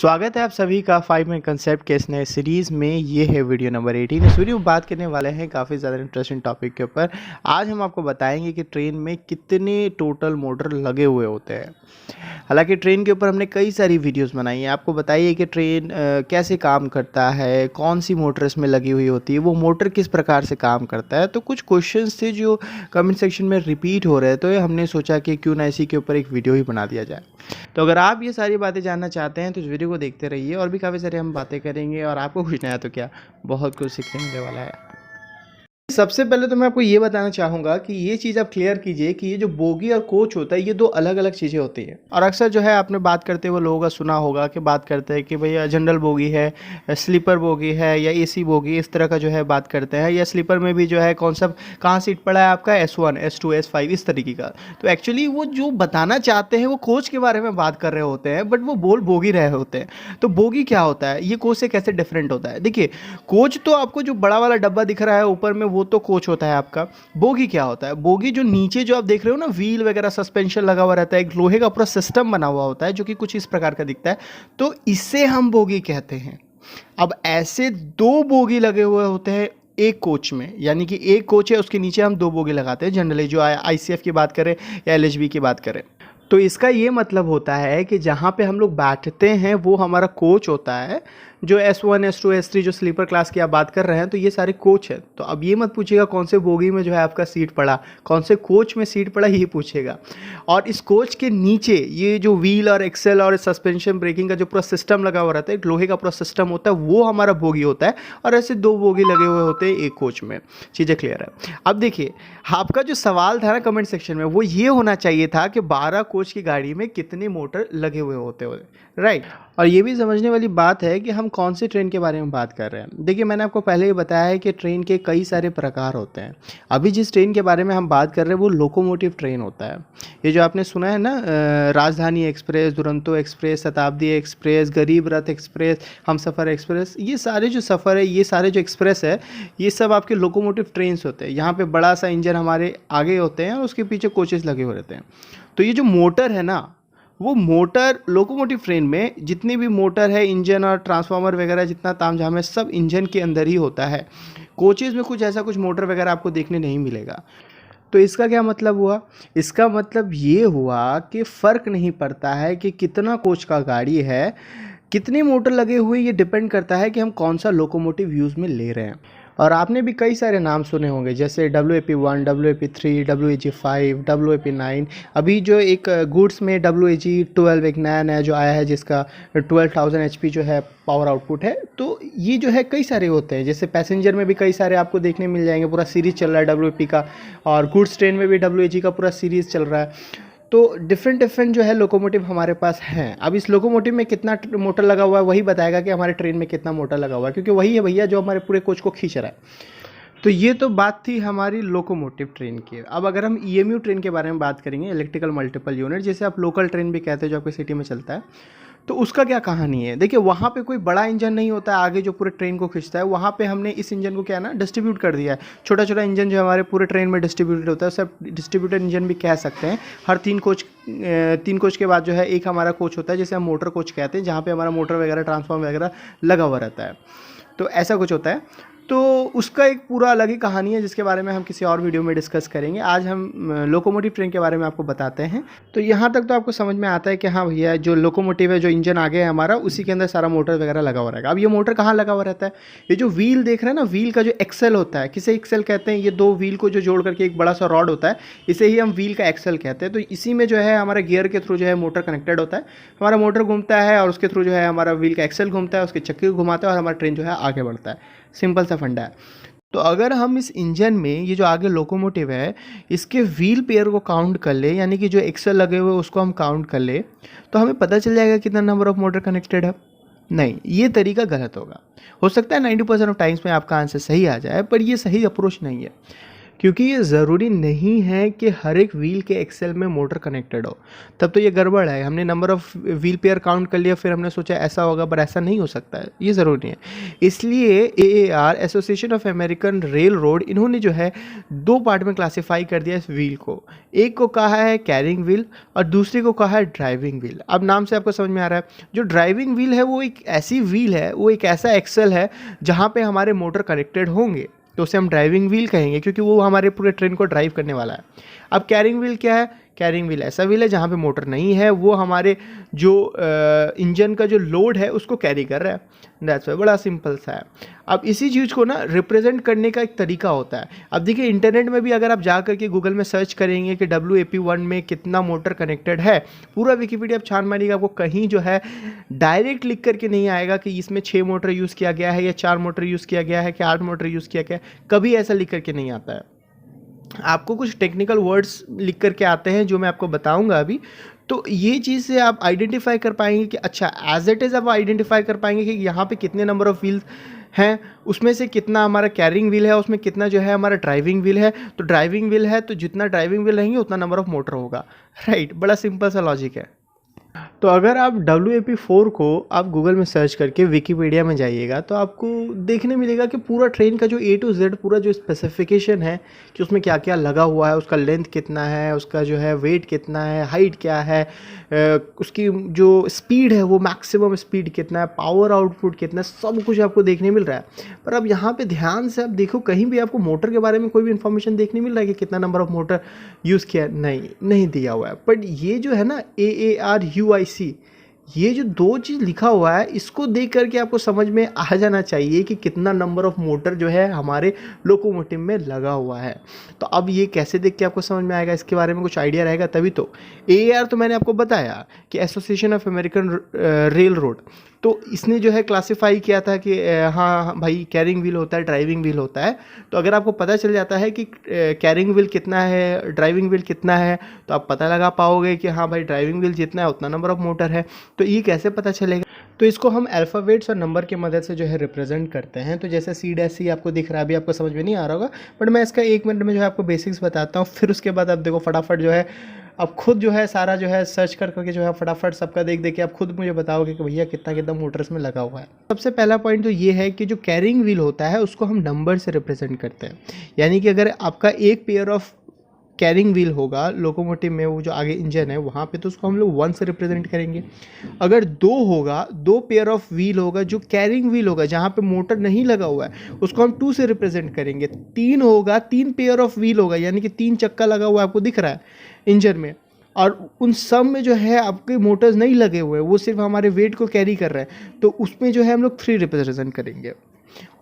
स्वागत है आप सभी का 5 मिनट कंसेप्ट के इस नए सीरीज़ में। ये है वीडियो नंबर 18। इस वीडियो में बात करने वाले हैं काफ़ी ज़्यादा इंटरेस्टिंग टॉपिक के ऊपर। आज हम आपको बताएंगे कि ट्रेन में कितने टोटल मोटर लगे हुए होते हैं। हालांकि ट्रेन के ऊपर हमने कई सारी वीडियोस बनाई हैं। आपको बताइए कि ट्रेन कैसे काम करता है, कौन सी मोटर इसमें लगी हुई होती है, वो मोटर किस प्रकार से काम करता है। तो कुछ क्वेश्चंस थे जो कमेंट सेक्शन में रिपीट हो रहे, तो हमने सोचा कि क्यों ना इसी के ऊपर एक वीडियो ही बना दिया जाए। तो अगर आप ये सारी बातें जानना चाहते हैं तो इस वीडियो को देखते रहिए, और भी काफ़ी सारी हम बातें करेंगे और आपको कुछ नया तो क्या, बहुत कुछ सीखने मिलने वाला है। सबसे पहले तो मैं आपको ये बताना चाहूँगा कि ये चीज़ आप क्लियर कीजिए कि ये जो बोगी और कोच होता है, ये दो अलग अलग चीज़ें होती हैं। और अक्सर जो है आपने बात करते हुए लोगों का सुना होगा कि बात करते हैं कि भैया जनरल बोगी है, स्लीपर बोगी है, या एसी बोगी, इस तरह का जो है बात करते हैं। या स्लीपर में भी जो है कौन सा कहाँ सीट पड़ा है आपका, S1 S2 S5 इस तरीके का। तो एक्चुअली वो जो बताना चाहते हैं वो कोच के बारे में बात कर रहे होते हैं, बट वो बोल बोगी रहे होते हैं। तो बोगी क्या होता है, ये कोच से कैसे डिफरेंट होता है। देखिए, कोच तो आपको जो बड़ा वाला डब्बा दिख रहा है ऊपर में, वो तो कोच होता है आपका। बोगी क्या होता है, बोगी जो नीचे जो आप देख रहे हो ना, व्हील वगैरह सस्पेंशन लगा हुआ रहता है, एक लोहे का पूरा सिस्टम बना हुआ होता है जो कि कुछ इस प्रकार का दिखता है, तो इसे हम बोगी कहते हैं। अब ऐसे दो बोगी लगे हुए होते हैं एक कोच में, यानी कि एक कोच है उसके नीचे हम दो बोगी लगाते हैं जनरली, जो ICF की बात करें या LHB की बात करें। तो इसका ये मतलब होता है कि जहाँ पे हम लोग बैठते हैं वो हमारा कोच होता है। जो S1 S2 S3 जो स्लीपर क्लास की आप बात कर रहे हैं, तो ये सारे कोच है। तो अब ये मत पूछिएगा कौन से बोगी में जो है आपका सीट पड़ा, कौन से कोच में सीट पड़ा, ये पूछेगा। और इस कोच के नीचे ये जो व्हील और एक्सेल और सस्पेंशन ब्रेकिंग का जो पूरा सिस्टम लगा हुआ रहता है, एक लोहे का पूरा सिस्टम होता है, वो हमारा बोगी होता है। और ऐसे दो बोगी लगे हुए होते हैं एक कोच में। चीज़ें क्लियर है। अब देखिए, आपका जो सवाल था ना कमेंट सेक्शन में, वो ये होना चाहिए था कि 12 कोच की गाड़ी में कितने मोटर लगे हुए होते हैं, राइट। और ये भी समझने वाली बात है कि हम कौन सी ट्रेन के बारे में बात कर रहे हैं। देखिए, मैंने आपको पहले ही बताया है कि ट्रेन के कई सारे प्रकार होते हैं। अभी जिस ट्रेन के बारे में हम बात कर रहे हैं वो लोकोमोटिव ट्रेन होता है। ये जो आपने सुना है ना, राजधानी एक्सप्रेस, दुरंतो एक्सप्रेस, शताब्दी एक्सप्रेस, गरीब रथ एक्सप्रेस, हमसफ़र एक्सप्रेस, ये सारे जो सफ़र है, ये सारे जो एक्सप्रेस है, ये सब आपके लोकोमोटिव ट्रेन्स होते हैं। यहाँ पे बड़ा सा इंजन हमारे आगे होते हैं और उसके पीछे कोचेस लगे हुए रहते हैं। तो ये जो मोटर है ना, वो मोटर लोकोमोटिव ट्रेन में जितनी भी मोटर है, इंजन और ट्रांसफार्मर वगैरह जितना तामझाम है, सब इंजन के अंदर ही होता है। कोचेज़ में कुछ ऐसा कुछ मोटर वगैरह आपको देखने नहीं मिलेगा। तो इसका क्या मतलब हुआ, इसका मतलब ये हुआ कि फ़र्क नहीं पड़ता है कि कितना कोच का गाड़ी है, कितने मोटर लगे हुए, ये डिपेंड करता है कि हम कौन सा लोकोमोटिव यूज़ में ले रहे हैं। और आपने भी कई सारे नाम सुने होंगे, जैसे WAP1, WAP3, WAG5, WAP9। अभी जो एक गुड्स में WAG12 एक नया नया जो आया है, जिसका 12,000 HP जो है पावर आउटपुट है। तो ये जो है कई सारे होते हैं। जैसे पैसेंजर में भी कई सारे आपको देखने मिल जाएंगे, पूरा सीरीज़ चल रहा है WAP का। और गुड्स ट्रेन में भी WAG का पूरा सीरीज़ चल रहा है। तो डिफरेंट जो है लोकोमोटिव हमारे पास हैं। अब इस लोकोमोटिव में कितना मोटर लगा हुआ है वही बताएगा कि हमारे ट्रेन में कितना मोटर लगा हुआ है, क्योंकि वही है भैया जो हमारे पूरे कोच को खींच रहा है। तो ये तो बात थी हमारी लोकोमोटिव ट्रेन की। अब अगर हम EMU ट्रेन के बारे में बात करेंगे, इलेक्ट्रिकल मल्टीपल यूनिट, जैसे आप लोकल ट्रेन भी कहते हैं जो आपकी सिटी में चलता है, तो उसका क्या कहानी है। देखिए, वहाँ पे कोई बड़ा इंजन नहीं होता है आगे जो पूरे ट्रेन को खींचता है। वहाँ पे हमने इस इंजन को क्या है ना, डिस्ट्रीब्यूट कर दिया है। छोटा छोटा इंजन जो हमारे पूरे ट्रेन में डिस्ट्रीब्यूटेड होता है, सब डिस्ट्रीब्यूटेड इंजन भी कह सकते हैं। हर तीन कोच के बाद जो है एक हमारा कोच होता है, जिसे हम मोटर कोच कहते हैं, जहाँ पे हमारा मोटर वगैरह ट्रांसफार्मर वगैरह लगा हुआ रहता है। तो ऐसा कुछ होता है। तो उसका एक पूरा अलग ही कहानी है, जिसके बारे में हम किसी और वीडियो में डिस्कस करेंगे। आज हम लोकोमोटिव ट्रेन के बारे में आपको बताते हैं। तो यहाँ तक तो आपको समझ में आता है कि हाँ भैया, जो लोकोमोटिव है, जो इंजन आगे है हमारा, उसी के अंदर सारा मोटर वगैरह लगा हुआ रहेगा। अब ये मोटर कहाँ लगा हुआ रहता है, ये जो व्हील देख रहे हैं ना, व्हील का जो एक्सेल होता है, किसे एक्सेल कहते हैं, ये दो व्हील को जो जोड़ करके एक बड़ा सा रॉड होता है, इसे ही हम व्हील का एक्सेल कहते हैं। तो इसी में जो है हमारे गियर के थ्रू जो है मोटर कनेक्टेड होता है। हमारा मोटर घूमता है और उसके थ्रू जो है हमारा व्हील का एक्सेल घूमता है, उसके चक्के को घुमाता है और हमारा ट्रेन जो है आगे बढ़ता है। सिंपल सा फंडा है। तो अगर हम इस इंजन में, ये जो आगे लोकोमोटिव है, इसके व्हील पेयर को काउंट कर ले, यानी कि जो एक्सेल लगे हुए उसको हम काउंट कर ले, तो हमें पता चल जाएगा कितना नंबर ऑफ मोटर कनेक्टेड है। नहीं, ये तरीका गलत होगा। हो सकता है 90% ऑफ टाइम्स में आपका आंसर सही आ जाए, पर ये सही अप्रोच नहीं है। क्योंकि ये ज़रूरी नहीं है कि हर एक व्हील के एक्सेल में मोटर कनेक्टेड हो, तब तो ये गड़बड़ है। हमने number of wheel pair count कर लिया, फिर हमने सोचा ऐसा होगा, पर ऐसा नहीं हो सकता है, ये ज़रूरी नहीं है। इसलिए AAR, association of American rail road, इन्होंने जो है 2 पार्ट में क्लासीफाई कर दिया इस व्हील को। एक को कहा है कैरिंग व्हील और दूसरे को कहा है ड्राइविंग व्हील। अब नाम से आपको समझ में आ रहा है, जो ड्राइविंग व्हील है वो एक ऐसी व्हील है, वो एक ऐसा एक्सेल है जहाँ पे हमारे मोटर कनेक्टेड होंगे, तो उसे हम ड्राइविंग व्हील कहेंगे, क्योंकि वो हमारे पूरे ट्रेन को ड्राइव करने वाला है। अब कैरिंग व्हील क्या है? कैरिंग व्हील ऐसा व्हील है जहाँ पे मोटर नहीं है, वो हमारे जो इंजन का जो लोड है उसको कैरी कर रहा है। दैट्स वाई, बड़ा सिंपल सा है। अब इसी चीज़ को ना रिप्रेजेंट करने का एक तरीका होता है। अब देखिए इंटरनेट में भी अगर आप जा करके गूगल में सर्च करेंगे कि WAP1 में कितना मोटर कनेक्टेड है, पूरा विकिपीडिया आप छान मारिएगा, आपको कहीं जो है डायरेक्ट लिख करके नहीं आएगा कि इसमें 6 मोटर यूज़ किया गया है या 4 मोटर यूज़ किया गया है कि 8 मोटर यूज़ किया गया है, कभी ऐसा लिख करके नहीं आता है। आपको कुछ टेक्निकल वर्ड्स लिख करके आते हैं जो मैं आपको बताऊंगा अभी। तो ये चीज़ से आप आइडेंटिफाई कर पाएंगे कि अच्छा एज इट इज़ आप आइडेंटिफाई कर पाएंगे कि यहाँ पे कितने नंबर ऑफ व्हील्स हैं, उसमें से कितना हमारा कैरिंग व्हील है, उसमें कितना जो है हमारा ड्राइविंग व्हील है। तो ड्राइविंग व्हील है तो जितना ड्राइविंग व्हील रहेंगे उतना नंबर ऑफ मोटर होगा, राइट। बड़ा सिंपल सा लॉजिक है। तो अगर आप WAP4 को आप गूगल में सर्च करके विकिपीडिया में जाइएगा तो आपको देखने मिलेगा कि पूरा ट्रेन का जो A to Z पूरा जो स्पेसिफिकेशन है कि उसमें क्या क्या लगा हुआ है, उसका लेंथ कितना है, उसका जो है वेट कितना है, हाइट क्या है, उसकी जो स्पीड है वो मैक्सिमम स्पीड कितना है, पावर आउटपुट कितना है, सब कुछ आपको देखने मिल रहा है। पर अब यहाँ पे ध्यान से आप देखो, कहीं भी आपको मोटर के बारे में कोई भी इन्फॉर्मेशन देखने मिल रहा है कि कितना नंबर ऑफ मोटर यूज़ किया, नहीं दिया हुआ है। बट ये जो है ना AARUIC, ये जो 2 चीज़ लिखा हुआ है, इसको देख करके आपको समझ में आ जाना चाहिए कि कितना नंबर ऑफ मोटर जो है हमारे लोकोमोटिव में लगा हुआ है। तो अब ये कैसे देख के आपको समझ में आएगा, इसके बारे में कुछ आइडिया रहेगा तभी तो। AAR तो मैंने आपको बताया कि association of American rail road, तो इसने जो है क्लासीफाई किया था कि हाँ भाई कैरिंग व्हील होता है, ड्राइविंग व्हील होता है। तो अगर आपको पता चल जाता है कि कैरिंग व्हील कितना है, ड्राइविंग व्हील कितना है, तो आप पता लगा पाओगे कि हाँ भाई ड्राइविंग व्हील जितना है उतना नंबर ऑफ मोटर है। तो ये कैसे पता चलेगा? तो इसको हम अल्फ़ाबेट्स और नंबर की मदद से जो है रिप्रेजेंट करते हैं। तो जैसे C' आपको दिख रहा है, अभी आपको समझ में नहीं आ रहा होगा, बट मैं इसका 1 मिनट में जो है आपको बेसिक्स बताता हूँ। फिर उसके बाद आप देखो फटाफट जो है अब खुद जो है सारा जो है सर्च कर करके जो है फटाफट सबका देख देख के आप खुद मुझे बताओगे कि भैया कितना कितना मोटर्स में लगा हुआ है। सबसे पहला पॉइंट तो ये है कि जो कैरिंग व्हील होता है उसको हम नंबर से रिप्रेजेंट करते हैं। यानी कि अगर आपका एक पेयर ऑफ कैरिंग व्हील होगा लोकोमोटिव में, वो जो आगे इंजन है वहाँ पे, तो उसको हम लोग 1 से रिप्रेजेंट करेंगे। अगर 2 होगा, 2 पेयर ऑफ व्हील होगा जो कैरिंग व्हील होगा जहाँ पे मोटर नहीं लगा हुआ है, उसको हम 2 से रिप्रेजेंट करेंगे। 3 होगा, 3 पेयर ऑफ व्हील होगा, यानी कि 3 चक्का लगा हुआ आपको दिख रहा है इंजन में, और उन सब में जो है आपके मोटर्स नहीं लगे हुए, वो सिर्फ हमारे वेट को कैरी कर रहे हैं, तो उसमें जो है हम लोग 3 रिप्रेजेंट करेंगे।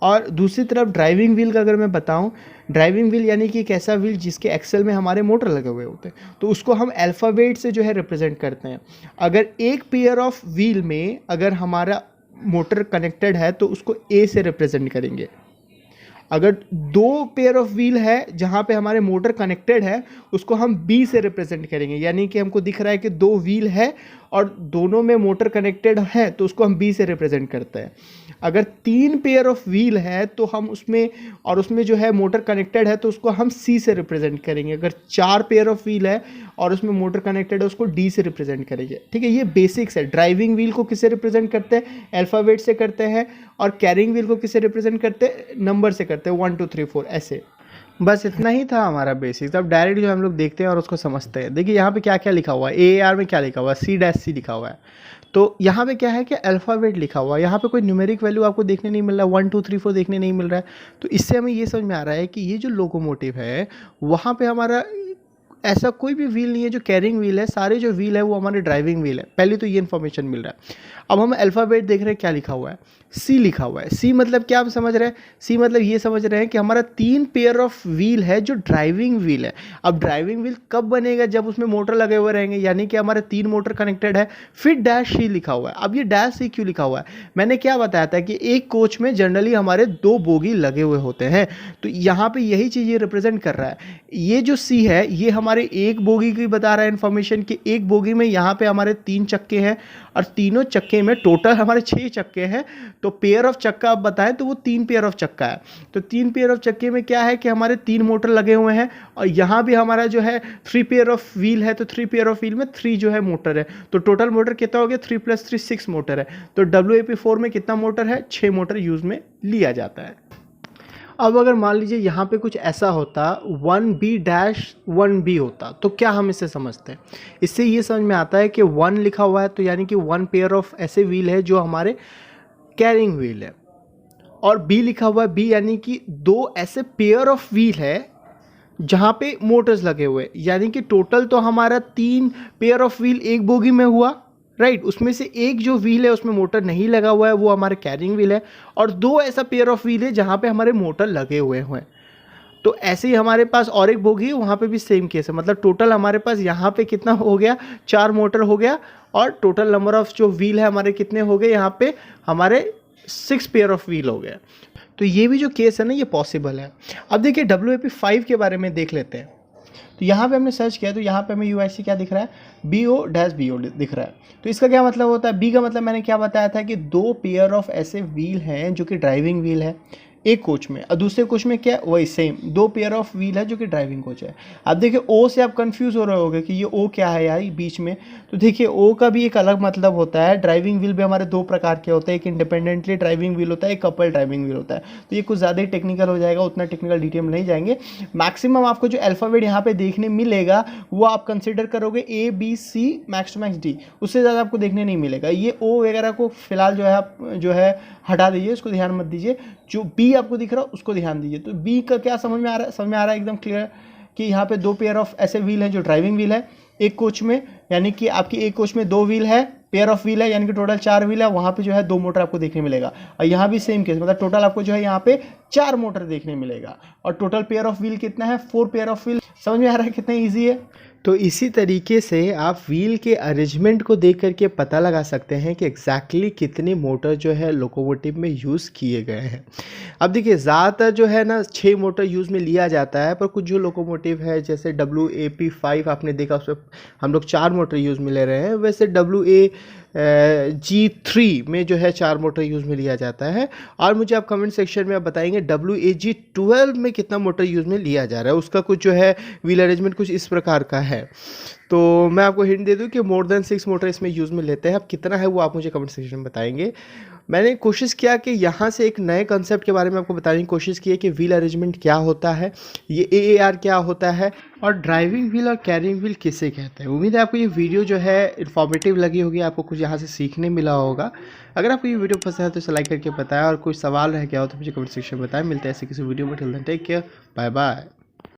और दूसरी तरफ ड्राइविंग व्हील का अगर मैं बताऊं, ड्राइविंग व्हील यानी कि एक ऐसा व्हील जिसके एक्सेल में हमारे मोटर लगे हुए होते हैं, तो उसको हम अल्फ़ाबेट से जो है रिप्रेजेंट करते हैं। अगर एक पेयर ऑफ व्हील में अगर हमारा मोटर कनेक्टेड है तो उसको A से रिप्रेजेंट करेंगे। अगर 2 पेयर ऑफ व्हील है जहाँ पे हमारे मोटर कनेक्टेड है, उसको हम B से रिप्रेजेंट करेंगे। यानी कि हमको दिख रहा है कि 2 व्हील है और दोनों में मोटर कनेक्टेड है, तो उसको हम B से रिप्रेजेंट करते हैं। अगर 3 पेयर ऑफ व्हील है तो हम उसमें जो है मोटर कनेक्टेड है, तो उसको हम C से रिप्रेजेंट करेंगे। अगर 4 पेयर ऑफ व्हील है और उसमें मोटर कनेक्टेड है, उसको D से रिप्रेजेंट करेंगे। ठीक है, ये बेसिक्स है। ड्राइविंग व्हील को किससे रिप्रेजेंट करते हैं? अल्फ़ाबेट से करते हैं। और कैरिंग व्हील को किससे रिप्रेजेंट करते हैं? नंबर से करते हैं, 1 2 3 4 ऐसे। बस इतना ही था हमारा बेसिक्स। अब डायरेक्ट जो हम लोग देखते हैं और उसको समझते हैं। देखिए यहाँ पे क्या क्या लिखा हुआ है, AAR में क्या लिखा हुआ है, C' लिखा हुआ है। तो यहाँ पे क्या है कि अल्फ़ाबेट लिखा हुआ है, यहाँ पे कोई न्यूमेरिक वैल्यू आपको देखने नहीं मिल रहा है, 1 2 3 4 देखने नहीं मिल रहा है। तो इससे हमें ये समझ में आ रहा है कि ये जो लोकोमोटिव है वहाँ पे हमारा ऐसा कोई भी व्हील नहीं है जो कैरिंग व्हील है, सारे जो व्हील है वो हमारे ड्राइविंग व्हील है। पहले तो ये इन्फॉर्मेशन मिल रहा है। अब हम अल्फ़ाबेट देख रहे हैं, क्या लिखा हुआ है, C लिखा हुआ है। C मतलब क्या आप समझ रहे हैं? C मतलब ये समझ रहे हैं कि हमारा 3 पेयर ऑफ व्हील है जो ड्राइविंग व्हील है। अब ड्राइविंग व्हील कब बनेगा? जब उसमें मोटर लगे हुए रहेंगे, यानी कि हमारे 3 मोटर कनेक्टेड है। फिर -C लिखा हुआ है। अब ये -C क्यों लिखा हुआ है? मैंने क्या बताया था कि एक कोच में जनरली हमारे 2 बोगी लगे हुए होते हैं, तो यहाँ पे यही चीज़ ये रिप्रेजेंट कर रहा है। ये जो C है ये हमारे हमारे एक बोगी की बता रहा है इन्फॉर्मेशन कि एक बोगी में यहाँ पे हमारे 3 चक्के हैं और तीनों चक्के में टोटल हमारे 6 चक्के हैं। तो पेयर ऑफ चक्का आप बताएं तो वो 3 पेयर ऑफ चक्का है। तो 3 पेयर ऑफ चक्के में क्या है कि हमारे 3 मोटर लगे हुए हैं और यहाँ भी हमारा जो है 3 पेयर ऑफ व्हील है। तो 3 पेयर ऑफ व्हील में 3 जो है मोटर है। तो टोटल मोटर कितना हो गया, 3 + 3 6 मोटर है। तो WAP4 में कितना मोटर है, 6 मोटर यूज में लिया जाता है। अब अगर मान लीजिए यहाँ पे कुछ ऐसा होता 1B-1B होता तो क्या हम इसे समझते हैं। इससे ये समझ में आता है कि 1 लिखा हुआ है तो यानी कि 1 पेयर ऑफ ऐसे व्हील है जो हमारे कैरिंग व्हील है, और B लिखा हुआ है B यानी कि 2 ऐसे पेयर ऑफ व्हील है जहाँ पे मोटर्स लगे हुए, यानी कि टोटल तो हमारा 3 पेयर ऑफ व्हील एक बोगी में हुआ, राइट। उसमें से एक जो व्हील है उसमें मोटर नहीं लगा हुआ है, वो हमारे कैरिंग व्हील है, और 2 ऐसा पेयर ऑफ व्हील है जहाँ पे हमारे मोटर लगे हुए हैं। तो ऐसे ही हमारे पास और एक बोगी है, वहाँ पे भी सेम केस है। मतलब टोटल हमारे पास यहाँ पे कितना हो गया, 4 मोटर हो गया, और टोटल नंबर ऑफ जो व्हील है हमारे कितने हो गए, यहाँ पे हमारे 6 पेयर ऑफ व्हील हो गए। तो ये भी जो केस है ना, ये पॉसिबल है। अब देखिए WAP5 के बारे में देख लेते हैं। तो यहाँ पे हमने सर्च किया तो यहाँ पे हमें UIC क्या दिख रहा है, BO-BO दिख रहा है। तो इसका क्या मतलब होता है, B का मतलब मैंने क्या बताया था कि 2 पेयर ऑफ ऐसे व्हील हैं जो कि ड्राइविंग व्हील है एक कोच में, और दूसरे कोच में क्या, वही सेम 2 पेयर ऑफ व्हील है जो कि ड्राइविंग कोच है। अब देखिए O से आप कंफ्यूज हो रहे होगे कि ये O क्या है यार बीच में। तो देखिए O का भी एक अलग मतलब होता है। ड्राइविंग व्हील भी हमारे 2 प्रकार के होते हैं, एक इंडिपेंडेंटली ड्राइविंग व्हील होता है, एक कपल ड्राइविंग व्हील होता है। तो ये कुछ ज़्यादा ही टेक्निकल हो जाएगा, उतना टेक्निकल डिटेल में नहीं जाएंगे। मैक्सिमम आपको जो अल्फ़ाबेट यहाँ पे देखने मिलेगा वो आप कंसिडर करोगे A-B-C max to max D, उससे ज़्यादा आपको देखने नहीं मिलेगा। ये O वगैरह को फिलहाल जो है आप जो है हटा दीजिए, उसको ध्यान मत दीजिए। जो B आपको दिख रहा है उसको ध्यान दीजिए। तो B का क्या समझ में आ रहा है, समझ में आ रहा है एकदम क्लियर कि यहाँ पे 2 पेयर ऑफ ऐसे व्हील हैं जो ड्राइविंग व्हील है एक कोच में, यानी कि आपकी एक कोच में 2 व्हील है, पेयर ऑफ व्हील है, यानी कि टोटल 4 व्हील है। वहाँ पे जो है 2 मोटर आपको देखने मिलेगा, और यहाँ भी सेम केस, मतलब टोटल आपको जो है यहाँ पे 4 मोटर देखने मिलेगा, और टोटल पेयर ऑफ व्हील कितना है, 4 पेयर ऑफ व्हील। समझ में आ रहा है कितना ईजी है। तो इसी तरीके से आप व्हील के अरेंजमेंट को देख करके पता लगा सकते हैं कि एग्जैक्टली कितने मोटर जो है लोकोमोटिव में यूज़ किए गए हैं। अब देखिए ज़्यादातर जो है ना 6 मोटर यूज़ में लिया जाता है, पर कुछ जो लोकोमोटिव है जैसे WAP5 आपने देखा उसमें हम लोग 4 मोटर यूज़ में ले रहे हैं, वैसे WAG3 में जो है 4 मोटर यूज़ में लिया जाता है। और मुझे आप कमेंट सेक्शन में आप बताएंगे WAG12 में कितना मोटर यूज़ में लिया जा रहा है, उसका कुछ जो है व्हील अरेंजमेंट कुछ इस प्रकार का है। तो मैं आपको हिंट दे दूं कि मोर देन 6 मोटर इसमें यूज़ में लेते हैं। अब कितना है वो आप मुझे कमेंट सेक्शन में बताएंगे। मैंने कोशिश किया कि यहाँ से एक नए कंसेप्ट के बारे में आपको बताने की कोशिश की है कि व्हील अरेंजमेंट क्या होता है, ये AAR क्या होता है, और ड्राइविंग व्हील और कैरिंग व्हील किसे कहते हैं। उम्मीद है आपको ये वीडियो जो है इन्फॉर्मेटिव लगी होगी, आपको कुछ यहाँ से सीखने मिला होगा। अगर आपको ये वीडियो पसंद है तो इसे लाइक करके बताएं, और कोई सवाल रह गया हो तो मुझे कमेंट सेक्शन में बताएं। मिलते हैं ऐसे किसी वीडियो में, till then take care, bye bye.